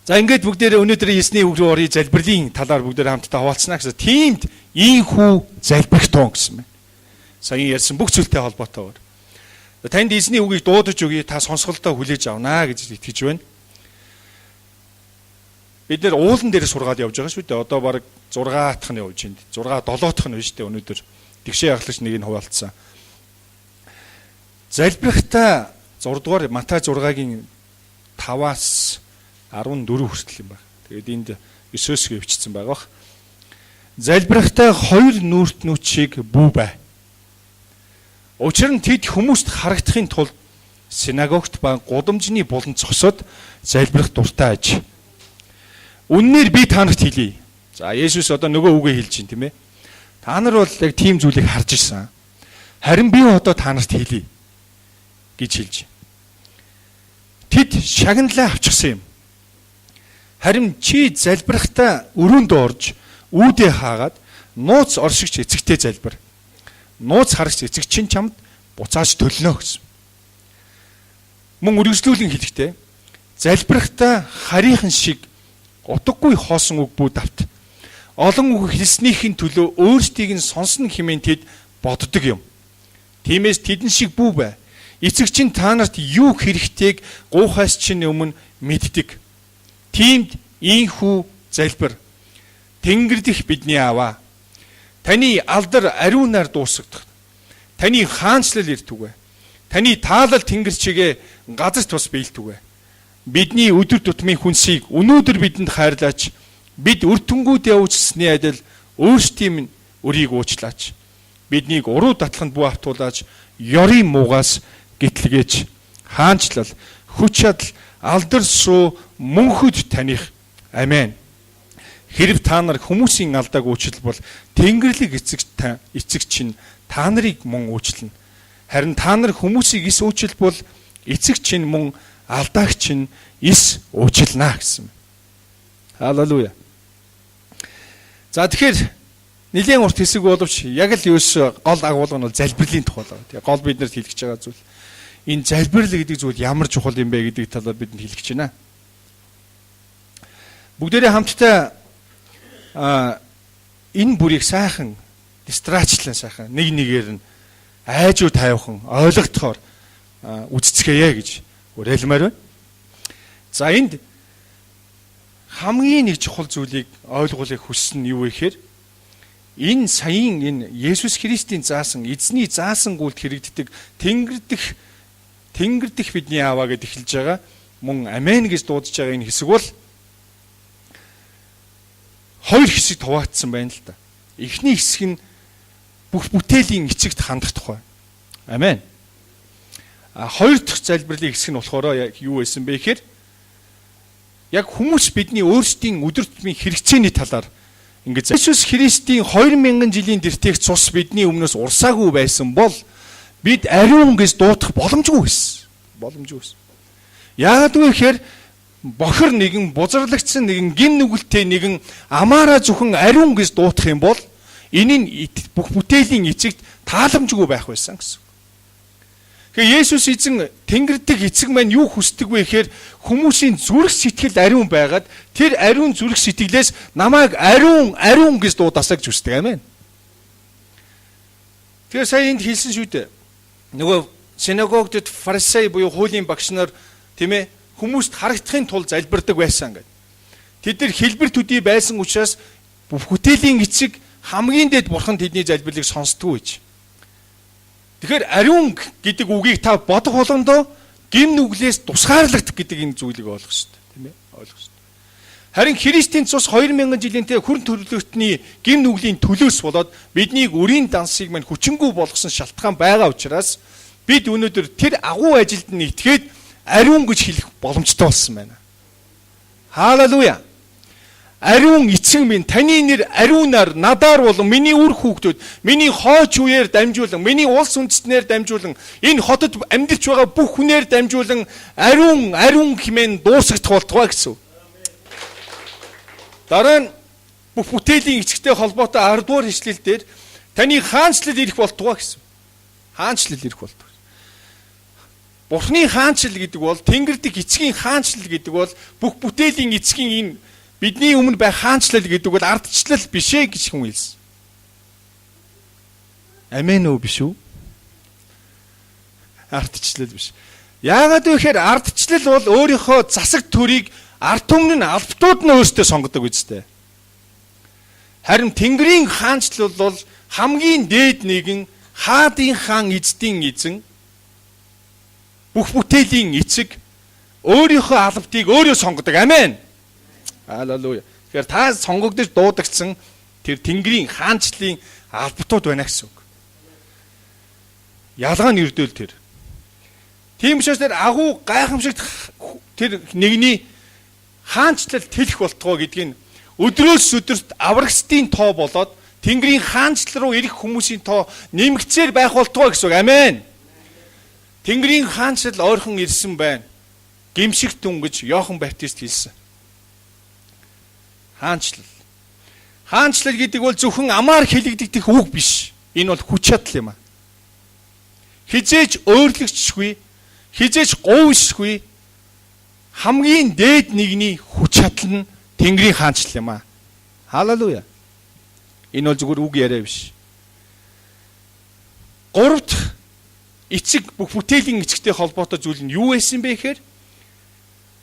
За ингээд бүгдээрээ өнөөдөр Есний үг рүү орё, залбирлын талаар бүгдээрээ хамтдаа хуваалцсанаа гэсэн. Тиймд ийхүү залбирх туун гэсэн байна. Сая ярьсан бүх зүйлтэй холбоотойгоор. Танд Есний үгийг дуудаж өгье, та сонсголтоо хүлээж авнаа гэж итгэж байна. Бид нэр уулан дээр сургаад явж байгаа шүү дээ. Одоо баг 6 дахь нь явж байна. 6 7 дахь нь биш дээ өнөөдөр. Тэгшээ ахлагч нэг нь хуваалцсан. Залбирхтаа 6 дугаар Матай 6-гийн 5-аас 14 хүртэл юм байна. Тэгээд энд 9-өөс хөвчсөн байгаа бах. Залбирхтаа 2 нүүртнүүчийг бүү бай. Учир нь тэд хүмүүст харагдахын тулд синагогт ба гудамжны буланд зогсоод залбирх дуртай аж. Үннээр би танарт хэлье. За Есүс одоо нөгөө үгээ хэлж байна тийм ээ. Та нар бол яг тийм зүйлийг харж ирсэн. Харин би одоо танарт хэлье гэж хэлж байна. Тэд шагналаа авчихсан юм. Харин чи залбирхтаа өрөөнд орж үүдээ хаагаад нууц оршигч эцэгтэй залбир. Нууц харагч эцэг чинь чамд буцааж төлнө гэсэн. Мөн үргэлжлүүлэн хэлэхдээ залбирхтаа харийнхан шиг утгагүй хоосон үг бүү давт. Олон үг хэлснийхин төлөө өөрсдийг нь сонсно хэмээн тэд боддог юм. Тиймээс тэдэн шиг бүү бай. Эцэг чинь та нарт юу хэрэгтэйг гуйхаас чинь өмнө мэддэг. Тиймд ийхүү залбир. Тэнгэр дэх бидний аваа. Таны алдар ариунаар дуусгах. Таны хаанчлал иртүгэ. Таны таалал тэнгэр чигээ газар тус биелтүгэ. Бидний өдөр тутмын хүнсийг өнөөдөр бидэнд хайрлаач. Бид өртөнгүүд явуулсны адил өөрсдийн өрийг уучлаач. Биднийг уруу татлаханд бүү автуулаач. Ёрийн муугаас гэтлгээж хаанчлал, хүч чадал, алдар суу мөнхөд таних. Амен. Хэрв та нар хүмүүсийн алдааг уучлал бол Тэнгэрлэг эцэг чинь та нарыг мөн уучлана. Харин та нар хүмүүсийг ис уучлал бол эцэг чинь мөн алдааг чинь ис уучлана гэсэн. Халелуя. За тэгэхээр нэлийн урт хэсэг боловч яг л юус гол агуулга нь бол залбирлын тухай байна. Тэгээ гол биднэрт хэлж байгаа зүйл. Энэ залбирал гэдэг зүйл ямар чухал юм бэ гэдэг талаар бидэнд хэлж байна. Бүгдээрээ хамтдаа энэ бүрийг сайхан дистрачлан сайхан нэг нэгээр нь айжуу тайвхан ойлгохоор үздцгээе гэж уриалмаар байна. За энд хамгийн нэг чухал зүйлийг ойлгуулахыг хүссэн нь юу вэ гэхээр энэ саяын энэ Есүс Христийн заасан эзний заасан гүйлт хэрэгддэг Тэнгэр дэх бидний аваа гэд эхэлж байгаа мөн амен гэж дуудаж байгаа энэ хэсэг бол хоёр хэсэгт хуваагдсан байна л да. Эхний хэсэг нь бүх бүтээлийн эцэгт хандах тухай. Амен. Хоёр дахь залбирлын хэсэг нь болохоор яг юу байсан бэ гэхээр яг хүмүүс бидний өөрсдийн өдөр тутмын хэрэгцээний талаар ингэж Есүс Христийн 2000 жилийн дэртэйх цус бидний өмнөөс урсаагүй байсан бол бид ариун гэж дуудах боломжгүй байсан. Боломжгүй байсан. Яагаад вэ гэхээр бохор нэгэн бузарлагдсан нэгэн гин нүгэлтэй нэгэн амаараа зөвхөн ариун гэж дуудах юм бол энэ нь бүх бүтээлийн эцэгт тааламжгүй байх байсан гэсэн. Тэгэхээр Есүс эзэн Тэнгэр дэх эцэг маань юу хүсдэг вэ гэхээр хүмүүсийн зүрх сэтгэл ариун байгаад тэр ариун зүрх сэтгэлээс намайг ариун гэж дуудаасаа гэж хүсдэг. Амен. Тэгэхээр сая энд хэлсэн шүү дээ. Нөгөө синагогт фарисей буюу хуулийн багш нар тийм ээ хүмүүст харагдахын тулд залбирдаг байсан гэдэг. Тэд нар хэлбэр төдий байсан учраас бүтээлийн эцэг хамгийн дээд бурхан тэдний залбирлыг сонсдгүй гэж. Тэгэхээр ариун гэдэг үгийг та бодох болгондоо гим нүглээс тусгаарлагдах гэдэг энэ зүйлийг ойлгох хэрэгтэй, тийм ээ? Ойлгох хэрэгтэй. Харин Христийн цус 2000 жилийнтэй хүрэн төлөвлөгтний гим нүглийн төлөөс болоод биднийг өрийн дансыг мань хүчингү болгосон шалтгаан байгаа учраас бид өнөөдөр тэр агуу ажилд нь итгээд ариун гэж хэлэх боломжтой болсон байна. Халелуя. Ариун эцэг минь таны нэр ариунаар надаар болон миний үр хүүхдүүд миний хооч үеэр дамжуулан миний улс үндэстнээр дамжуулан энэ хотод амьдарч байгаа бүх хүнээр дамжуулан ариун хэмээн дуусгах болтугай гэсэн. Дараа нь бүх бүтээлийн эцэгтэй холбоотой 10 дугаар ишлэл дээр таны хаанчлал ирэх болтугай гэсэн. Хаанчлал ирэх болтугай. Бурхны хаанчлал гэдэг бол Тэнгэр дэх эцгийн хаанчлал гэдэг бол бүх бүтээлийн эцгийн энэ бидний өмнө байх хаанчлал гэдэг бол ардчлал биш ээ гэж хүн хэлсэн. Амен үү биш үү? Ардчлал биш. Яагаад вэ гэхээр ардчлал бол өөрийнхөө засаг төрийг ард түмэн нь албатууд нь өөрсдөө сонгодог үстэй. Харин Тэнгэрийн хаанчлал бол хамгийн дээд нэгэн хаадын хаан эзэдийн эзэн бүх бүтээлийн эцэг өөрийнхөө албатыг өөрөө сонгодог. Амен. Халелуя. Тэгэхээр та сонгогдож дуудагдсан тэр Тэнгэрийн хаанчлалын албатууд байна гэсэн үг. Ялгаа нь өрдөөл тэр. Тийм учраас тэр агуу гайхамшигт тэр нэгний хаанчлал тэлэх болтгоо гэдгийг өдрөөс өдөрт аврагсдын тоо болоод Тэнгэрийн хаанчлал руу ирэх хүмүүсийн тоо нэмэгцээр байх болтгоо гэсэн үг. Амен. Тэнгэрийн хаанчлал ойрхон ирсэн байна. Гимшигт өнгөж Иохан Баптист хэлсэн. Хаанчлал. Хаанчлал гэдэг бол зөвхөн амаар хэлэгдэх үг биш. Энэ бол хүч чадал юм а. Хизээж өөрлөгчгүй, хизээж говьшгүй хамгийн дээд нэгний хүч чадал нь Тэнгэрийн хаанчлал юм а. Халелуя. Энэ бол зүгээр үг яриа биш. Гуравт эцэг бүх бүтээлийн эцэгтэй холбоотой зүйл нь юу байсан бэ гэхээр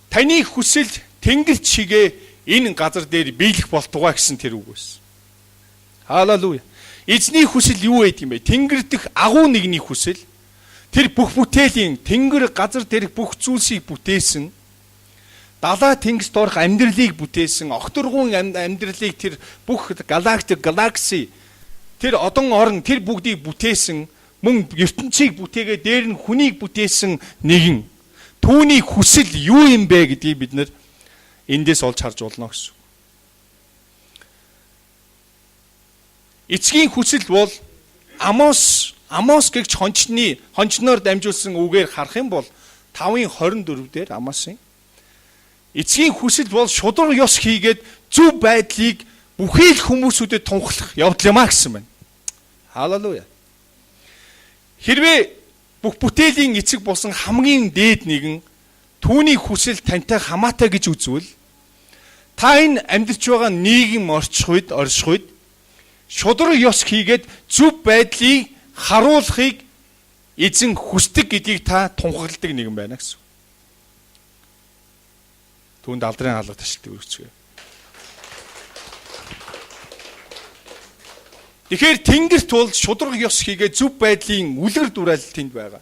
таны хүсэл Тэнгэр чигээ энэ газар дээр биелэх болтугай гэсэн тэр үг байсан. Халелуя. Эзний хүсэл юу байд юм бэ? Тэнгэр дэх агуу нэгний хүсэл тэр бүх бүтээлийн Тэнгэр газар дээрх бүх зүйлсийг бүтээсэн далаа тэнгис доорх амьдралыг бүтээсэн огторгуун амьдралыг тэр бүх галакси тэр одон орон тэр бүгдийг бүтээсэн мөн ертөнцийг бүтээгээ дээр нь хүнийг бүтээсэн нэгэн түүний хүсэл юу юм бэ гэдгийг бид нэр эндээс олж харж болно гэсэн. Эцгийн хүсэл бол Амос гэгч хончноор дамжуулсан үгээр харах юм бол 5:24 дээр Амосын эцгийн хүсэл бол шудраг ёс хийгээд зөв байдлыг бүхий л хүмүүсүүдэд тунхлах явдал юм а гэсэн байна. Халелуя. Хэрвээ бүх бүтээлийн эцэг болсон хамгийн дээд нэгэн түүний хүсэл тантай хамаатай гэж үзвэл та энэ амьдарч байгаа нийгэм оршихуйд шудраг ёс хийгээд зөв байдлыг харуулахыг эзэн хүсдэг гэдгийг та тунхагладаг нэгэн байна гэсэн. Түүнд алдрын хаалга ташилтыг өргөцгөө. Тэгэхээр Тэнгэрт бол шудраг ёс хийгээ зөв байдлын үлгэр дурайл тэнд байгаа.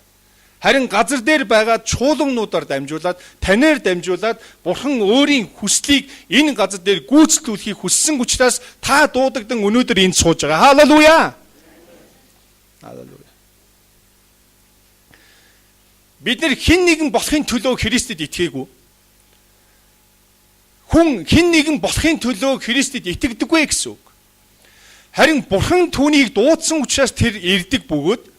Харин газар дээр байгаа чуулгануудаар дамжуулаад, танаар дамжуулаад Бурхан өөрийн хүслийг энэ газар дээр гүйцэтгүүлэхийг хүссэн учраас та дуудагдан өнөөдөр энд сууж байгаа. Халелуя. Халелуя. Бид нар хэн нэгэн болохын төлөө Христэд итгээгүй. Хүн хэн нэгэн болохын төлөө Христэд итгэдэггүй гэсэн үг. Харин Бурхан түүнийг дуудсан учраас тэр ирдэг бөгөөд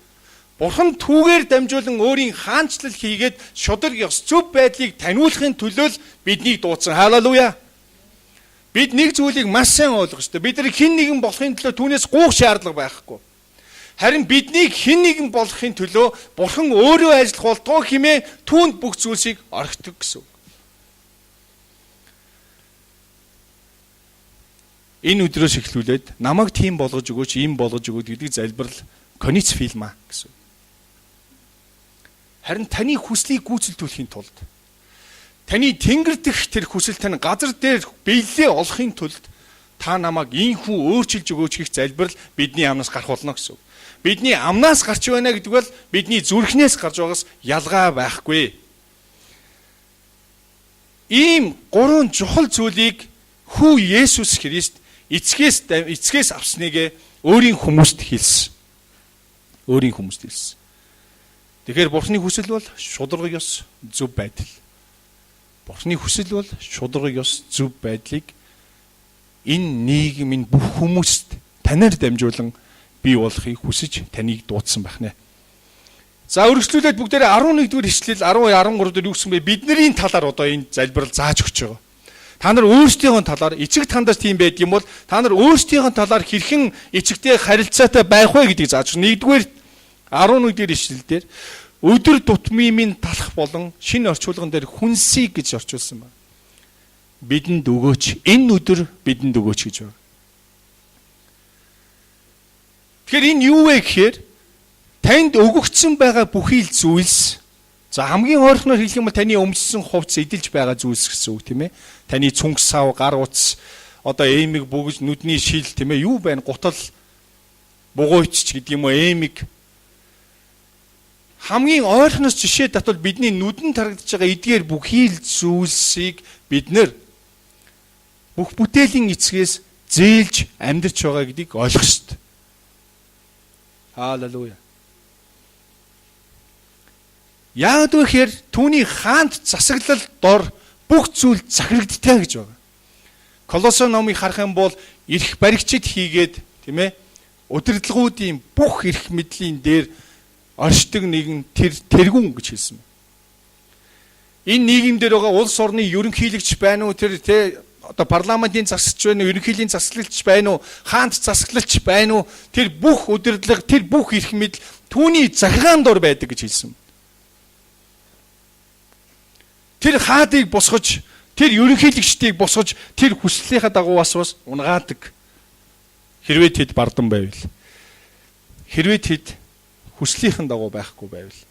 Бурхан түүгээр дамжуулан өөрийн хаанчлал хийгээд шудраг ёс зөв байдлыг таниулахын төлөө л биднийг дуудсан. Халелуя. Бид нэг зүйлийг маш сайн ойлгох ёстой. Бид нар хэн нэгэн болохын төлөө түүнээс гуух шаардлага байхгүй. Харин биднийг хэн нэгэн болохын төлөө Бурхан өөрөө ажиллах болтгоо хэмээн түүнд бүх зүйлсийг орхидог гэсэн үг. Энэ өдрөөс эхлүүлээд намайг тийм болгож өгөөч, ийм болгож өгөөд гэдэг залбирал кониц фильма гэсэн. Харин таны хүслийг гүйцэлдүүлэхийн тулд таны Тэнгэр дэх тэр хүсэл тань газар дээр биелэлээ олохын тулд та намайг ийхүү өөрчилж өгөөч гэх залбирал бидний амнаас гарах болно гэсэн. Бидний амнаас гарч байна гэдэг бол бидний зүрхнээс гарч байгаас ялгаа байхгүй. Ийм гурван чухал зүйлийг хүү Есүс Христ эцгээс авсныг өөрийн хүмүүст хэлсэн. Өөрийн хүмүүст хэлсэн. Тэгэхээр Бурхны хүсэл бол шудраг ёс зөв байдал. Бурхны хүсэл бол шудраг ёс зөв байдлыг энэ нийгмийн бүх хүмүүст танаар дамжуулан бий болохыг хүсэж таныг дуудсан байна. За өргөжлүүлээд бүгдээрээ 11-р ишлэл 12-13 дээр юу гэсэн бэ? Бидний талаар одоо энэ залбирал зааж өгч байгаа. Та нар өөрсдийнхөө талаар эцэг тандаас тийм байдаг юм бол та нар өөрсдийнхөө талаар хэрхэн эцэгтэй харилцаатай байх вэ гэдгийг зааж өгнө. 1-р 11-р ишлэл дээр өдөр тутмын минь талах болон шинэ орчуулган дээр хүнсийг гэж орчуулсан байна. Бидэнд өгөөч. Энэ өдөр бидэнд өгөөч гэж байна. Тэгэхээр энэ юу вэ гэхээр танд өгөгдсөн байгаа бүхий л зүйлс, за хамгийн ойрхоноор хэлэх юм бол таны өмссөн хувцс эдэлж байгаа зүйлс гэсэн үг тийм ээ. Таны цүнх сав, гар утас, одоо ээмиг бүгж, нүдний шил тийм ээ, юу байна? Гутал, бугуйч гэдэг юм уу, ээмиг. Хамгийн ойрхоноос жишээ татвал бидний нүдэнд харагдаж байгаа эдгээр бүхий л зүйлсийг бид нэр бүх бүтээлийн эцгээс зээлж амьдарч байгаа гэдгийг ойлгох ёстой. Халелуя. Яагад вэ гэхээр түүний хаант засаглал дор бүх зүйл захирагддаг гэж байгаа. Колосын номыг харах юм бол эрх баригчид хийгээд тийм ээ удирдлагуудын бүх эрх мэдлийн дээр оршдог нэгэн тэргүүн гэж хэлсэн. Энэ нийгэмдэр байгаа улс орны ерөнхийлөгч байна уу, тэр одоо парламентын засагч байна уу, ерөнхийллийн засаглагч байна уу, хаант засаглагч байна уу, тэр бүх удирдлага, тэр бүх эрх мэдэл түүний захиргаан дор байдаг гэж хэлсэн. Тэр хаадыг босгож, тэр ерөнхийлөгчдийг босгож, тэр хүслийнхаа дагуу бас унгаадаг. Хэрвээ тэд бардан байвал. Хэрвээ тэд хүслийнхэн дагуу байхгүй байвал.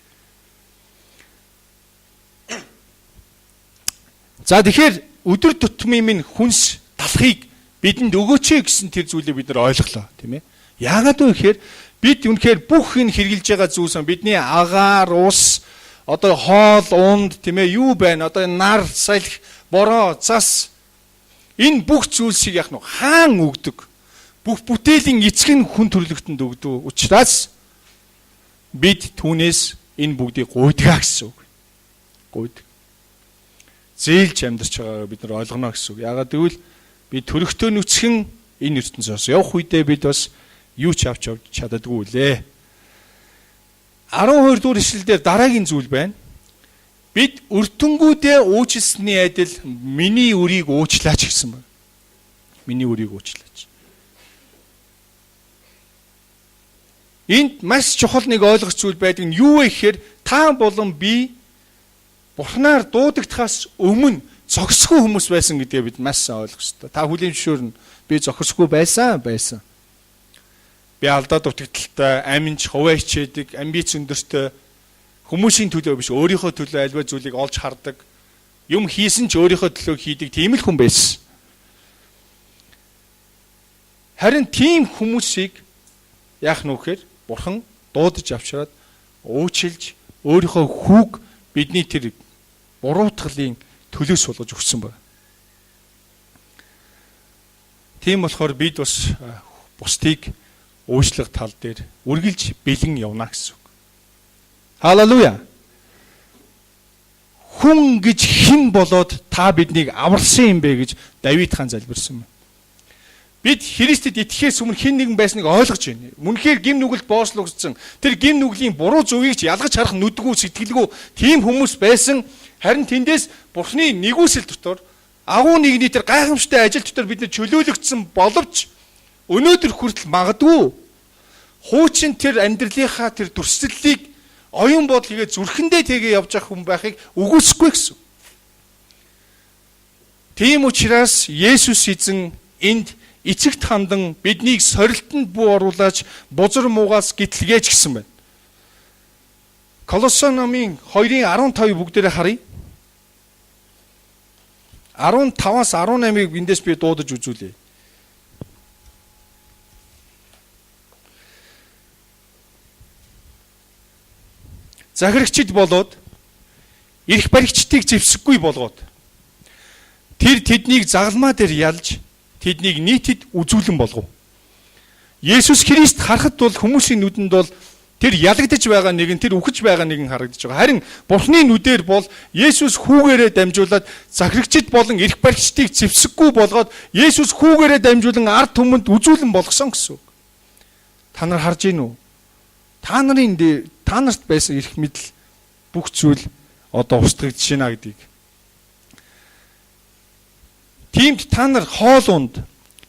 За тэгэхээр өдөр тутмын минь хүнс талахыг бидэнд өгөөч гэсэн тэр зүйлийг бид нар ойлголоо, тийм ээ. Яагаад вэ гэхээр бид үнэхээр бүх энэ хэрглэж байгаа зүйлс бидний агаар, ус, одоо хоол, унд, тийм ээ, юу байна? Одоо нар, салхи, бороо, цас, энэ бүх зүйлсийг яг нь хаан өгдөг. Бүх бүтээлийн эцэг нь хүн төрлөختөнд өгдөг. Учираас бид түүнээс энэ бүгдийг гуйдгаа гэсэн үг. Гуйд. Зээлж амьдарч байгаагаа бид нар ойлгоно гэсэн үг. Яагаад гэвэл бид төрөхтөө нүцгэн энэ ертөнцөөс явах үедээ бид бас юу ч авч чаддаггүй лээ. 12 дугаар ишлэлдэр дараагийн зүйл байна. Бид өртөнгүүдээ уучлсны адил миний үрийг уучлаач гэсэн байна. Миний үрийг уучлаач. Энд маш чухал нэг ойлгох зүйл байдаг нь юу вэ гэхээр та болон би Бурхнаар дуудагдахаас өмнө зохисгүй хүмүүс байсан гэдгээ бид маш сайн ойлгох ёстой. Та хүлийн зөвшөөрнө. Би зохисгүй байсан. Би алдаа дутагдaltaй, аминч, хуваа хичээдэг, амбиц өндөртэй, хүмүүсийн төлөө биш өөрийнхөө төлөө альва зүйлийг олж хардаг, юм хийсэн ч өөрийнхөө төлөө хийдэг тийм л хүн байсан. Харин тийм хүмүүсийг яах нь вэхээр Бурхан дуудаж авчираад уучлж өөрийнхөө хүүг бидний тэр буруутгалын төлөөс суулгаж өгсөн байна. Тийм болохоор бид бас бусдыг уучлах тал дээр үргэлж бэлэн явна гэсэн үг. Халелуя. Хүн гэж хэн болоод та биднийг аварсан юм бэ гэж Давид хаан залбирсан юм. Бид Христэд итгэхээс өмнө хэн нэгэн байсныг ойлгож байна. Үнэхээр гим нүгэлд боослогдсон. Тэр гим нүглийн буруу зөвийг ч ялгаж харах нүдгүү, сэтгэлгүй тийм хүмүүс байсан. Харин тэндээс Бурхны нэгүсэл дотор агуу нэгний тэр гайхамшигтай ажил дотор бид чөлөөлөгдсөн боловч өнөөдөр хүртэл магадгүй хуучин тэр амьдралынхаа тэр дүрслэлийг оюун бодол хийгээд зүрхэндээ тэгээ явж явах хүн байхыг үгүйсэхгүй гэсэн. Тийм учраас Есүс эзэн энд эцэгт хандан биднийг сорилтонд бүү оруулаач бузар муугаас гэтлгээч гэсэн байна. Колосын номын 2:15 бүгдээрээ харъя. 15-аас 18-ыг эндээс би дуудаж үзүүлье. Захирагчид болоод эрх баригчдыг зэвсэггүй болгоод тэр тэднийг загалмаа дээр ялж тэднийг нийтэд үзүүлэн болгов. Есүс Христ харахад бол хүмүүсийн нүдэнд бол тэр ялагдаж байгаа нэгэн, тэр үхэж байгаа нэгэн харагдаж байгаа. Харин Бурхны нүдээр бол Есүс хүүгээрээ дамжуулаад захирагчид болон эрх баригчдыг зэвсэггүй болгоод Есүс хүүгээрээ дамжуулан ард түмэнд үзүүлэн болгосон гэсэн. Та нар харж гин үү? Та нарт байсан эрх мэдэл бүх зүйл одоо устгагдж байна гэдгийг. Тиймд та нар хоол унд,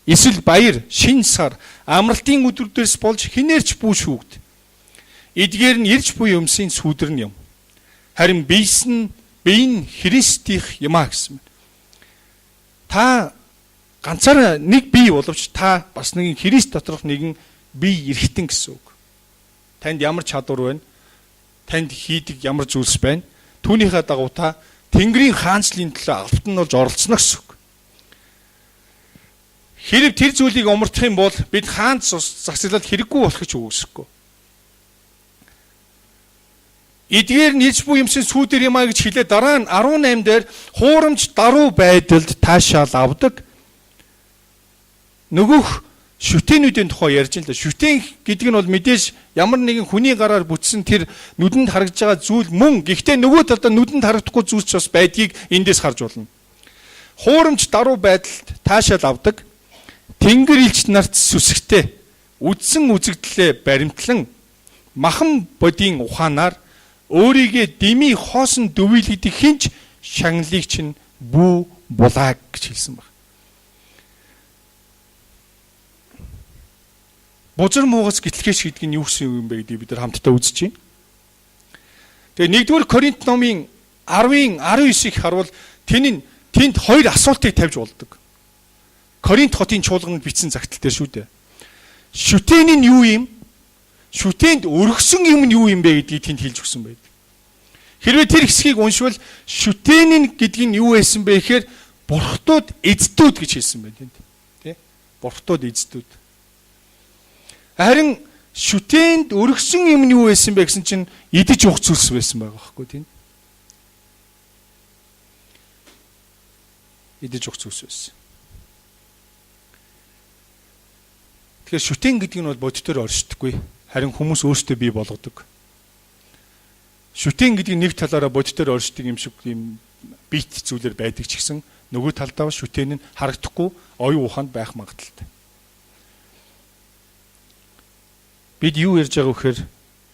эсвэл баяр, шин сар, амралтын өдрүүдээс болж хинээрч бүү шүүгд. Эдгээр нь ирж буй өмсийн сүүдэр нь юм. Харин биес нь Христийн юм а гэсэн. Та ганцаараа нэг бие боловч та бас нэгэн Христ доторх нэгэн бие эрхтэн гэсэн үг. Танд ямар чадвар байна? Танд хийдэг ямар зүйлс байна? Түүнийхээ дагуу та Тэнгэрийн хаанчлалын төлөө албатан болж оролцоно гэсэн үг. Хэрэг тэр зүйлийг умардах юм бол бид хаанч засаглал хэрэггүй болох ч үгүйсэхгүй. Эдгээр нь ирж буй юмсын сүүдэр юм а гэж хэлээ. Дараа нь 18 дээр хуурамч даруй байдалд таашаал авдаг. Нөгөөх шүтээнүүдийн тухай ярьж байна л да. Шүтээн гэдэг нь бол мэдээж ямар нэгэн хүний гараар бүтсэн тэр нүдэнд харагдж байгаа зүйл мөн. Гэхдээ нөгөө талдаа нүдэнд харагдахгүй зүйлс бас байдгийг эндээс харж болно. Хуурамч даруй байдалд таашаал авдаг. Тэнгэр элч нарт сүсгтэй үдсэн үзэгдлээ баримтлан махан бодийн ухаанаар өөрийгөө дими хоосон дөвийлэгдэх хинч шагналыг чинь бүү булааг гэж хэлсэн баг. Бузар муугас гитлэхэж гэдэг нь юу гэсэн юм бэ гэдгийг бид нар хамтдаа үзэж байна. Тэгээ 1-р Коринт номын 10-ын 19-ийг харуул тэнд хоёр асуултыг тавьж болдог. Коринт хотын чуулганд бичсэн загтал дээр шүү дээ. Шүтэн нь юу юм? Шүтэнд өргөсөн юм нь юу юм бэ гэдгийг тэнд хэлж өгсөн байдаг. Хэрвээ тэр хэсгийг уншвал шүтэн гэдэг нь юу байсан бэ гэхээр бурхтууд эздүүд гэж хэлсэн байна тэнд. Тэ? Бурхтууд эздүүд. Харин шүтэнд өргөсөн юм нь юу байсан бэ гэсэн чинь идэж уух зүйлс байсан байгаа байхгүй тийм. Идэж уух зүйлс байсан. Тэгэхээр шүтэн гэдэг нь бол бодитоор оршдоггүй. Харин хүмүүс өөрсдөө бий болгодог. Шүтэн гэдэг нэг талаараа бодитоор оршдог юм шиг юм бит зүйлэр байдаг ч гэсэн нөгөө талдаа шүтэн нь харагдахгүй оюун ухаанд байх магадaltaй. Бид юу ярьж байгаа вэхээр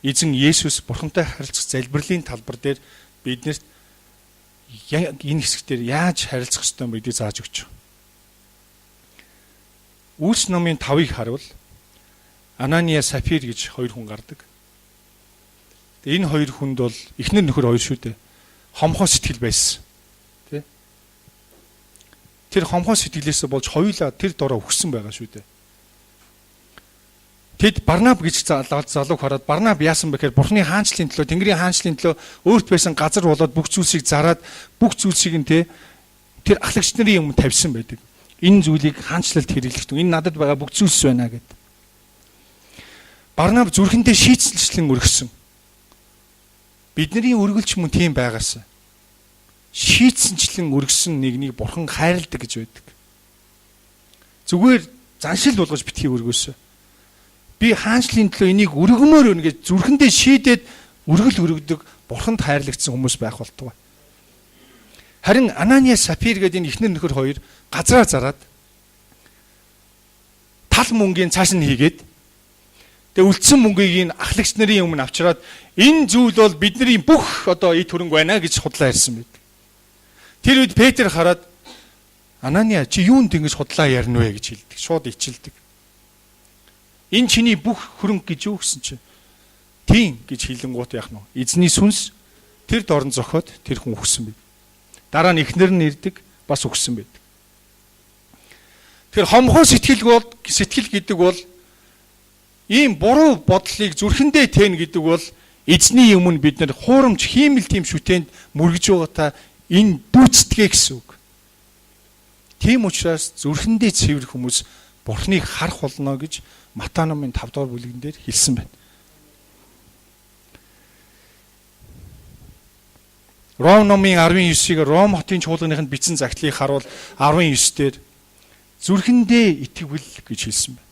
эзэн Есүс бурхантай харилцах залбирлын талбар дээр биднэрт энэ хэсгээр яаж харилцах ёстой юм гэдгийг зааж өгч байна. Үйлс номын 5-ыг харуул Анания, Сапфир гэж хоёр хүн гардаг. Энэ хоёр хүнд бол эхнэр нөхөр хоёр шүү дээ. Хомхоо сэтгэл байсан. Тэ? Тэр хомхоо сэтгэлээс болж хоёулаа тэр дороо өгсөн байгаа шүү дээ. Тэд Барнаб гэж залууг хараад Барнаб яасан бэ гэхээр Бурхны хаанчлалын төлөө, Тэнгэрийн хаанчлалын төлөө өөрт байсан газар болоод бүх зүйлсийг зараад бүх зүйлсийг нь тэр ахлагч нарын өмнө тавьсан байдаг. Энэ зүйлийг хаанчлалд хэрэглэх. Энэ надад байгаа бүх зүйлс байна гэдэг. Барнаб зүрхэндээ шийдэлчлэн өргөсөн. Бидний өргөлч мөн тийм байгаасаа. Шийдсэнчлэн өргөсөн нэгнийг Бурхан хайрладаг гэж байдаг. Зүгээр заншил болгож битгий өргөөсөө. Би хаанчлалын төлөө энийг өргөмөр өн гэж зүрхэндээ шийдээд өргөдөг Бурханд хайрлагдсан хүмүүс байх болтугай. Харин Анания, Сапфир гэдэг энэ эхнэр нөхөр хоёр газраа зараад тал мөнгөний цааш нь хийгээд тэгээ үлдсэн мөнгийг нь ахлагч нарын өмнө авчираад энэ зүйл бол бидний бүх одоо эд хөрөнгө байна гэж худлаа ярьсан байд. Тэр үед Петр хараад Анания чи юунд ингэж худлаа ярина вэ гэж хэлдэг. Шууд ичилдэг. Энэ чиний бүх хөрөнгө гэж юу гэсэн чинь тийм гэж хэлэнгуут яах нь эзний сүнс тэр дорн зохиод тэр хүн өгсөн байд. Дараа нь эхнэр нь ирдэг бас өгсөн байд. Тэр хомхоо сэтгэл гэдэг бол ийм буруу бодлыг зүрхэндээ тэн гэдэг бол эзний өмнө бид нар хуурамч хиймэл тийм шүтэнд мөргөж байгаатай энэ дүүцдэгэ гэсэн үг. Тийм учраас зүрхэндээ цэвэр хүмүүс Бурхныг харах болно гэж Матай номын 5 дугаар бүлэгэн дээр хэлсэн байна. Ром номын 19-ийг Ром хотын чуулганыханд бичсэн загтлыг харуул 19 дээр зүрхэндээ итгэвэл гэж хэлсэн байна.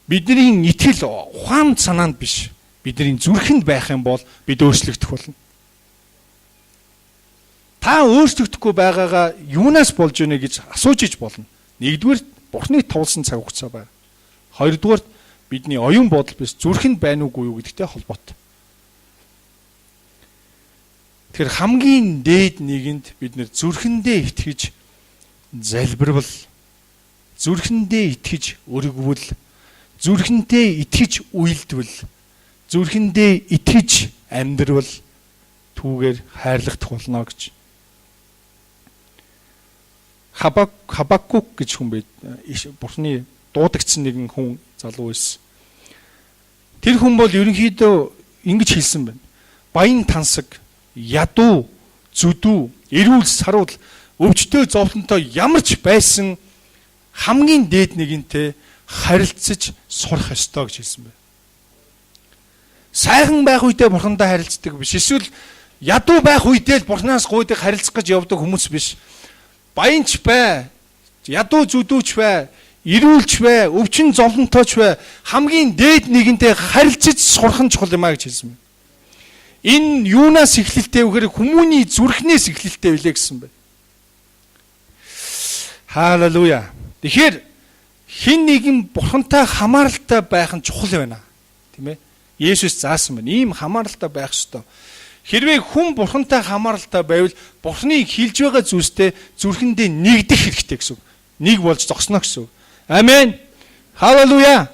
Бидний итгэл ухаан санаанд биш, бидний зүрхэнд байх юм бол бид өөрчлөгдөх болно. Та өөрчлөгдөхгүй байгаагаа юунаас болж ийнэ гэж асууж иж болно. Нэгдүгээр Бурхны туулсан цаг хугацаа байна. Хоёрдугаар бидний оюун бодол биш зүрхэнд байна уугүй юу гэдэгтэй холбоотой. Тэгэхээр хамгийн дээд нэгэнд бид нэр зүрхэндээ итгэж залбирвал, зүрхэндээ итгэж өргөвөл, зүрхэндээ итгэж үйлдвэл зүрхэндээ итгэж амьдрал түүгээр хайрлагдах болно гэж. Хабакук гэж хүн байд. Бурхны дуудагдсан нэгэн хүн залуу байсан. Тэр хүн бол ерөнхийдөө ингэж хэлсэн байна. Баян тансаг, ядуу, зүдүү, эрүүл сарвал, өвчтөе зовлонтой ямар ч байсан хамгийн дээд нэгэнтэй харилцаж сурах ёстой гэж хэлсэн байна. Сайхан байх үедээ бурхандаа харилцдаг биш. Эсвэл ядуу байх үедээ л бурхнаас гуйдаг харилцах гэж явдаг хүмүүс биш. Баянч бай, ядуу зүдүүч бай, эрүүлч бай, өвчин зовлонтойч бай, хамгийн дээд нэгэнтэй харилцаж сурах нь чухал юм а гэж хэлсэн байна. Энэ юунаас эхлэлтэй вэхээр хүмүүний зүрхнээс эхлэлтэй билээ гэсэн байна. Халелуя. Тэгэхээр хин нэгэн бурхантай хамааралтай байх нь чухал байна. Тийм ээ? Есүс заасан байна. Ийм хамааралтай байх ёстой. Хэрвээ хүн бурхантай хамааралтай байвал бурхныг хилж байгаа зүйлстэй зүрхэндээ нэгдэх хэрэгтэй гэсэн үг. Нэг болж зогсно гэсэн үг. Амен. Халелуя.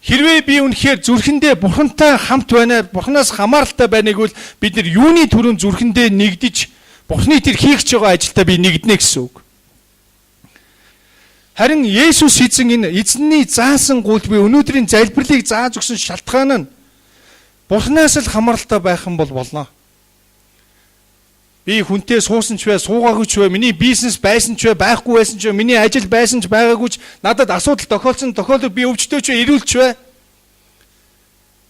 Хэрвээ би үнэхээр зүрхэндээ бурхантай хамт байна, бурханаас хамааралтай байна гэвэл бид нар юуны төрөнд зүрхэндээ нэгдэж бурхны тэр хийх ч байгаа ажилдаа би нэгднэ гэсэн үг. Харин Есүс эзэн энэ эзэнний заасан гуйлд би өнөөдрийн залбирлыг зааж өгсөн шалтгаан нь бурхнаас л хамааралтай байх юм бол болно. Би хүнтэй суусан ч бай, суугаагүй ч бай, миний бизнес байсан ч бай, байхгүй байсан ч бай, миний ажил байсан ч байгаагүй ч надад асуудал тохиолдсон тохиолдол би өвчтөй ч бай, эрүүл ч бай.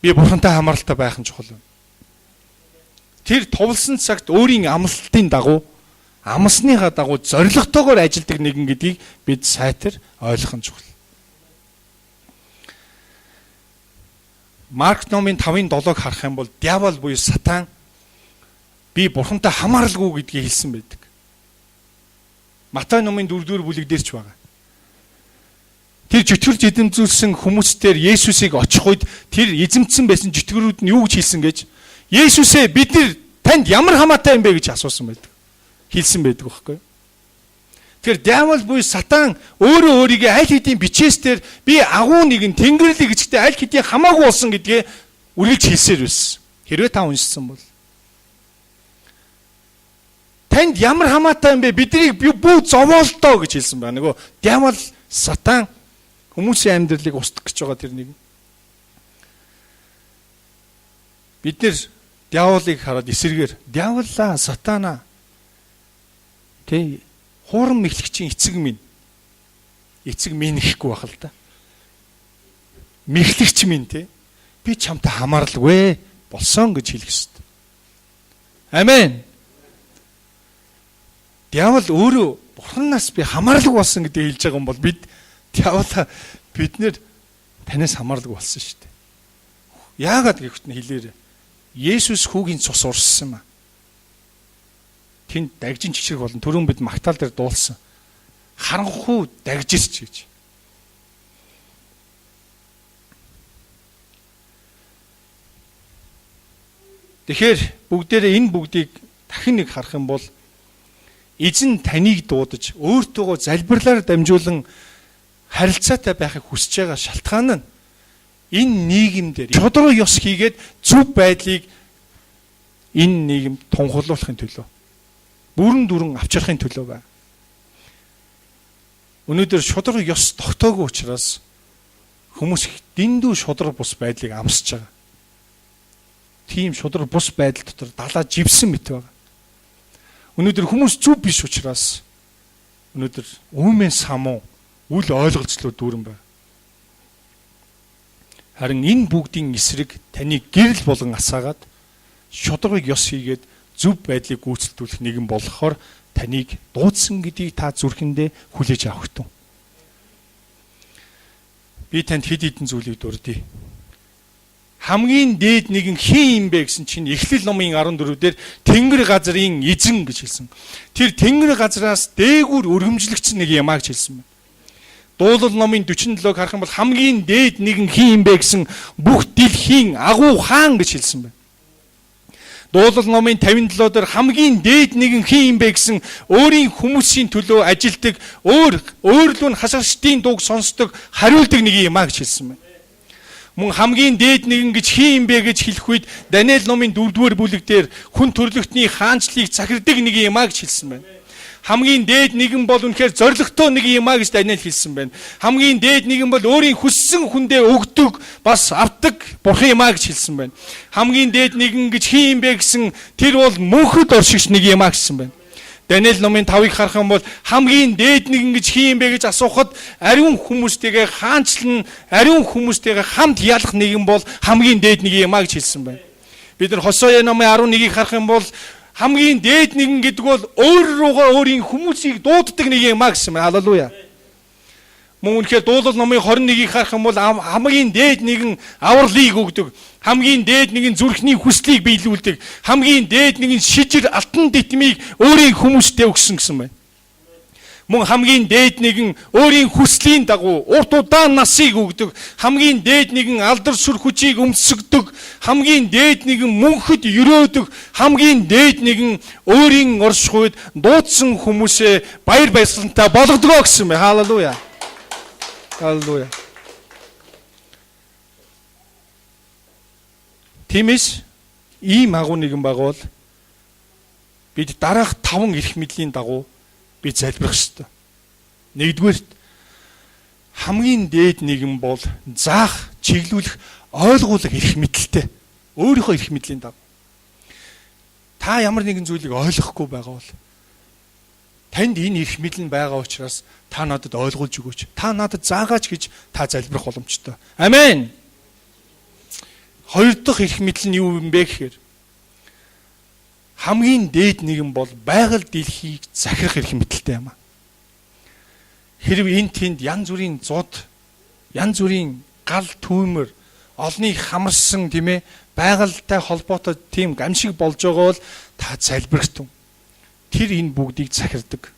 Би бурхантай хамааралтай байх нь чухал. Тэр товлсон цагт өөрийн амлалтын дагуу, амсныхаа дагуу зоригтойгоор ажилдаг нэгэн гэдгийг бид сайтар ойлгох нь чухал. Марк номын 5:7-ыг харах юм бол диавол буюу сатан би бурхантай хамааралгүй гэдгийг хэлсэн байдаг. Матай номын 4-р бүлэг дээр ч байгаа. Тэр житгэрж эзэмзүүлсэн хүмүүстээр Есүсийг очих үед тэр эзэмдсэн байсан житгэрүүд нь юу гэж хэлсэн гэж Есүсээ бид нар танд ямар хамаатай юм бэ гэж асуусан байдаг. Хэлсэн байдаг байхгүй юу? Тэгэхээр диавол буюу сатан өөрөө өөрийгөө аль хэдийн бичээсээр би агуу нэгэн тэнгэрлэг гэжтэй аль хэдийн хамаагүй болсон гэдгээ үргэлж хэлсээр байсан. Хэрвээ та уншсан бол танд ямар хамаатай юм бэ? Биднийг бүү зовоолтоо гэж хэлсэн байна. Нөгөө диавол сатан хүмүүсийн амьдралыг устгах гэж байгаа тэр нэг. Бид нэр диаволыг хараад эсэргээр диаволлаа, сатанаа тэ хуурам мэхлэгчийн эцэг минь. Эцэг минь гэхгүй байх л да. Мэхлэгч минь тэ. Би чамтай хамааралгүй болсон гэж хэлэх ёстой. Амен. Диавол өөрөө бурханаас би хамааралгүй болсон гэдгийг хэлж байгаа юм бол бид диаволаа бид нэр танаас хамааралгүй болсон шүү дээ. Яагаад гэвэл хэлээрээ Есүс хүүгийн цус урссан юм а. Тэнд дагжин чичрэг болон түрүүн бид магтаал дээр дуулсан. Харанхуй дагжирч гэж. Тэгэхээр бүгдээрээ энэ бүгдийг дахин нэг харах юм бол эзэн таныг дуудаж өөртөөгөө залбирлаар дамжуулан харилцаатай байхыг хүсэж байгаа шалтгаан нь энэ нийгэмдэр шудраг ёс хийгээд зөв байдлыг энэ нийгэм тунхаглуулахын төлөө бүрэн дүрэн авчрахын төлөө байна. Өнөөдөр шудраг ёс тогтоогүй учраас хүмүүс дэндүү шудраг бус байдлыг амсаж байгаа. Тийм шудраг бус байдал дотор далаа живсэн мэт байна. Өнөөдөр хүмүүс зүв биш учраас өнөөдөр үүмэн самуу үл ойлголцлоо дүүрэн байна. Харин энэ бүгдийн эсрэг таны гэрэл болгон асаагаад шудрагыг ёс хийгээд зөв байдлыг гүйцэтгүүлэх нэгэн болохоор таныг дуудсан гэдгийг та зүрхэндээ хүлээж авах тун. Би танд хэд хэдэн зүйлийг дурдъя. Хамгийн дээд нэгэн хин юм бэ гэсэн чинь Эхлэл номын 14 дээр Тэнгэр газрын эзэн гэж хэлсэн. Тэр Тэнгэр газраас дээгүүр өргөмжлөгдсөн нэг юм а гэж хэлсэн байна. Дуулал номын 47-г харах юм бол хамгийн дээд нэгэн хин юм бэ гэсэн бүх дэлхийн агуу хаан гэж хэлсэн байна. Дуулал номын 57 дээр хамгийн дээд нэгэн хин юм бэ гэсэн өөрийн хүмүүсийн төлөө ажилдаг, өөрлөө нь хашгирчдын дууг сонсдог, хариулдаг нэг юм а гэж хэлсэн байна. Мөн хамгийн дээд нэгэн гэж хин юм бэ гэж хэлэх үед Даниэл номын 4-р бүлэг дээр хүн төрлөختний хаанчлалыг захирдаг нэг юм аа гэж хэлсэн байна. Хамгийн дээд нэгэн бол үнэхээр зоригтой нэг юм аа гэж Даниэл хэлсэн байна. Хамгийн дээд нэгэн бол өөрийн хүссэн хүндээ өгдөг, бас авдаг бурхан юм аа гэж хэлсэн байна. Хамгийн дээд нэгэн гэж хин юм бэ гэсэн тэр бол мөнхөд оршигч нэг юм аа гэсэн байна. Даниэл номын 5-ыг харах юм бол хамгийн дээд нэгэн гэж хин юм бэ гэж асуухад ариун хүмүүстэйгээ хаанчлан ариун хүмүүстэйгээ хамт ялах нэгэн бол хамгийн дээд нэг юм аа гэж хэлсэн байна. Бид нар Хосея номын 11-ыг харах юм бол хамгийн дээд нэгэн гэдэг бол өөр руугаа өөрийн хүмүүсийг дууддаг нэг юм аа гэсэн байна. Халелуя. Мөн үнэхээр Дуулал номын 21-ийг харах юм бол хамгийн дээд нэгэн авралыг өгдөг. Хамгийн дээд нэгэн зүрхний хүслийг биелүүлдэг. Хамгийн дээд нэгэн шижир алтан дитмийг өөрийн хүмүүстэй өгсөн гэсэн байна. Мөн хамгийн дээд нэгэн өөрийн хүслийн дагуу урт удаан насыг өгдөг. Хамгийн дээд нэгэн алдар сүр хүчийг өмсгдөг. Хамгийн дээд нэгэн мөнхөд өрөөдөг. Хамгийн дээд нэгэн өөрийн оршихуйд дуудсан хүмүүсээ баяр баясгалантай болгодгоо гэсэн байна. Халелуя. Халелуя. Тиймээс ийм агуу нэгэн байгаа бол бид дараах 5 эрх мэдлийн дагуу бид залбирах ёстой. Нэгдүгээрт хамгийн дээд нэгэн бол заах, чиглүүлэх, ойлгуулах эрх мэдэлтэй. Өөрийнхөө эрх мэдлийн дагуу. Та ямар нэгэн зүйлийг ойлгохгүй байгаа бол танд энэ эрх мэдэл нь байгаа учраас та надад ойлгуулж өгөөч. Та надад заагаач гэж та залбирах боломжтой. Амен. Хоёр дахь эрх мэдэл нь юу юм бэ гэхээр хамгийн дээд нэгэн бол байгаль дэлхийг захирах эрх мэдэлтэй юм аа. Хэрв энэ тэнд янз бүрийн зод, янз бүрийн гал түүмэр, олныг хамарсан тийм ээ байгальтай холбоотой тийм гамшиг болж байгаа бол та залбирах тун. Тэр энэ бүгдийг захирдаг.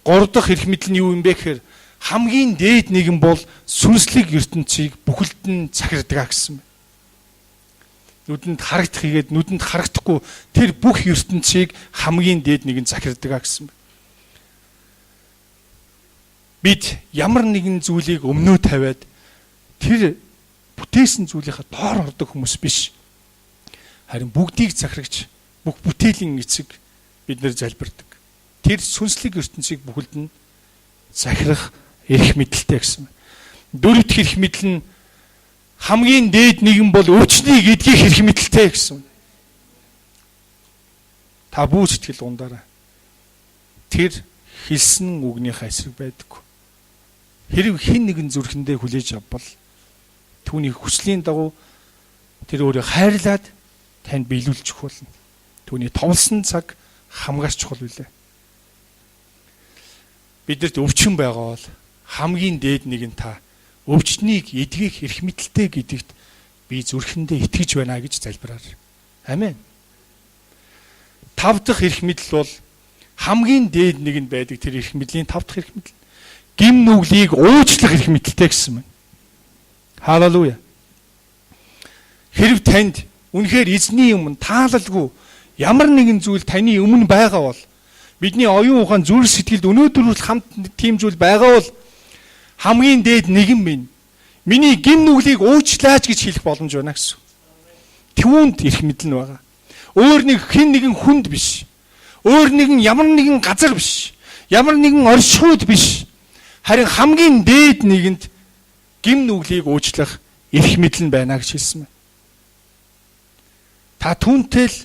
Гурав дахь эрх мэдэл нь юу юм бэ гэхээр хамгийн дээд нэгэн бол сүнслэг ертөнцийг бүхэлд нь захирдаг гэсэн байна. Нүдэнд харагдах хийгээд нүдэнд харагдахгүй тэр бүх ертөнцийг хамгийн дээд нэгэн захирдаг гэсэн байна. Бид ямар нэгэн зүйлийг өмнөө тавиад тэр бүтээсэн зүйлийнхаа доор ордог хүмүүс биш. Харин бүгдийг захирагч бүх бүтээлийн эцэг бид нэр залбирдаг. Тэр сүнслэг ертөнцийг бүхэлд нь захирах эрх мэдэлтэй гэсэн. Дөрөв дэх эрх мэдэл нь хамгийн дээд нэгэн бол өвчнийг эдгэх эрх мэдэлтэй гэсэн. Та бүү сэтгэл ундаарай. Тэр хэлсэн үгнийхээ эсрэг байдаггүй. Хэрэг хэн нэгэн зүрхэндээ хүлээж авбал түүний хүслийн дагуу тэр өөрийг хайрлаад танд биелүүлж өгөх болно. Түүний товлсон цаг хамгаарч чухал билээ. Бидэрт өвчин байгаа бол хамгийн дээд нэг нь та өвчнийг эдгэх эрх мэдэлтэй гэдэгт би зүрхэндээ итгэж байна гэж залбираар. Амен. 5 дахь эрх мэдэл бол хамгийн дээд нэг нь байдаг тэр эрх мэдлийн 5 дахь эрх мэдэл. Гим нүглийг уучлах эрх мэдэлтэй гэсэн байна. Халелуя. Хэрв танд үнэхээр эзний өмнө таалалгүй ямар нэгэн зүйл таны өмнө байгаа бол бидний оюун ухаан зүрх сэтгэлд өнөөдөр хүртэл хамт тийм зүйл байгаа бол хамгийн дээд нэгэн минь миний гим нүглийг уучлаач гэж хэлэх боломж байна гэсэн. Түүнд эрх мэдэл нь байгаа. Өөр нэг хэн нэгэн хүнд биш. Өөр нэгэн ямар нэгэн газар биш. Ямар нэгэн оршихуйд биш. Харин хамгийн дээд нэгэнд гим нүглийг уучлах эрх мэдэл нь байна гэж хэлсэн байна. Та түүнтэй л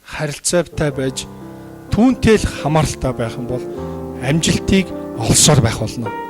харилцаатай байж түүнтэй л хамааралтай байх юм бол амжилтыг олсоор байх болно.